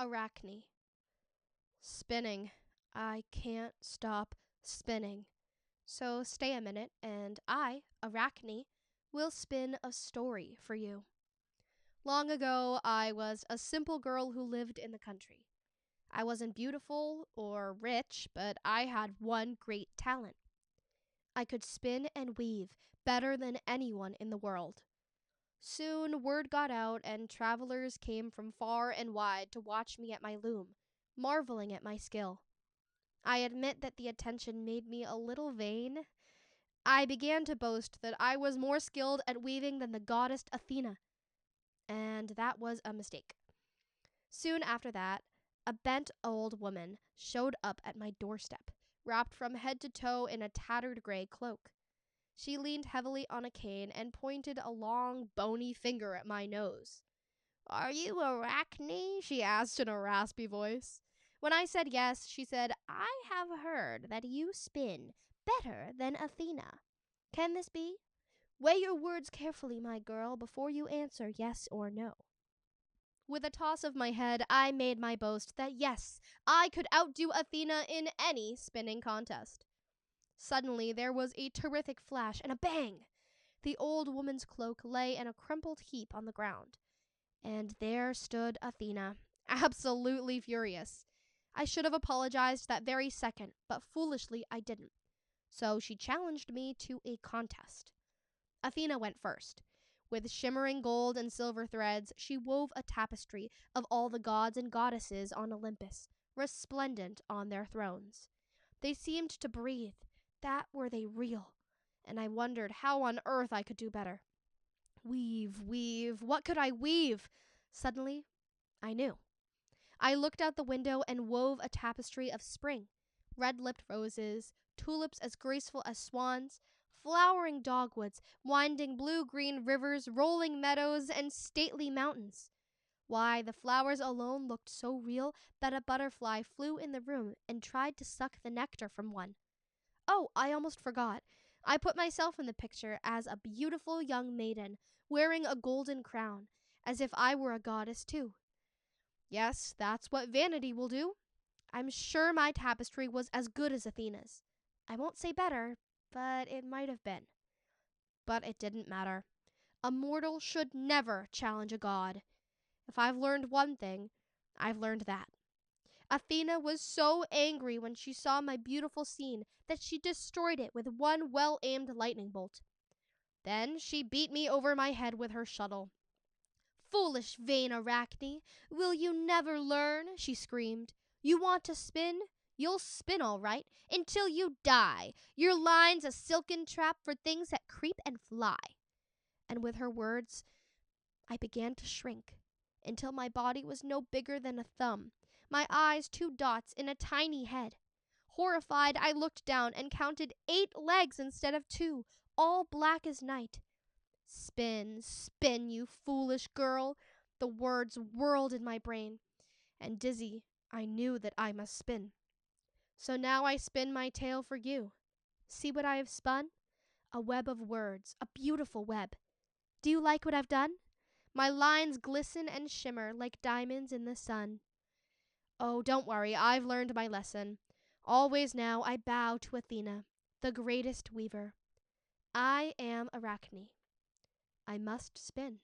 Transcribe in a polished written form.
Arachne. Spinning. I can't stop spinning. So stay a minute, and I, Arachne, will spin a story for you. Long ago, I was a simple girl who lived in the country. I wasn't beautiful or rich, but I had one great talent. I could spin and weave better than anyone in the world. Soon word got out, and travelers came from far and wide to watch me at my loom, marveling at my skill. I admit that the attention made me a little vain. I began to boast that I was more skilled at weaving than the goddess Athena, and that was a mistake. Soon after that, a bent old woman showed up at my doorstep, wrapped from head to toe in a tattered gray cloak. She leaned heavily on a cane and pointed a long, bony finger at my nose. "Are you Arachne?" she asked in a raspy voice. When I said yes, she said, "I have heard that you spin better than Athena. Can this be? Weigh your words carefully, my girl, before you answer yes or no." With a toss of my head, I made my boast that yes, I could outdo Athena in any spinning contest. Suddenly, there was a terrific flash and a bang. The old woman's cloak lay in a crumpled heap on the ground. And there stood Athena, absolutely furious. I should have apologized that very second, but foolishly I didn't. So she challenged me to a contest. Athena went first. With shimmering gold and silver threads, she wove a tapestry of all the gods and goddesses on Olympus, resplendent on their thrones. They seemed to breathe. That were they real. And I wondered how on earth I could do better. Weave, weave. What could I weave? Suddenly, I knew. I looked out the window and wove a tapestry of spring. Red-lipped roses, tulips as graceful as swans, flowering dogwoods, winding blue-green rivers, rolling meadows, and stately mountains. Why, the flowers alone looked so real that a butterfly flew in the room and tried to suck the nectar from one. Oh, I almost forgot. I put myself in the picture as a beautiful young maiden, wearing a golden crown, as if I were a goddess too. Yes, that's what vanity will do. I'm sure my tapestry was as good as Athena's. I won't say better, but it might have been. But it didn't matter. A mortal should never challenge a god. If I've learned one thing, I've learned that. Athena was so angry when she saw my beautiful scene that she destroyed it with one well-aimed lightning bolt. Then she beat me over my head with her shuttle. "Foolish, vain Arachne, will you never learn?" she screamed. "You want to spin? You'll spin all right, until you die. Your line's a silken trap for things that creep and fly." And with her words, I began to shrink, until my body was no bigger than a thumb, my eyes 2 dots in a tiny head. Horrified, I looked down and counted 8 legs instead of 2, all black as night. "Spin, spin, you foolish girl." The words whirled in my brain, and dizzy, I knew that I must spin. So now I spin my tale for you. See what I have spun? A web of words, a beautiful web. Do you like what I've done? My lines glisten and shimmer like diamonds in the sun. Oh, don't worry, I've learned my lesson. Always now I bow to Athena, the greatest weaver. I am Arachne. I must spin.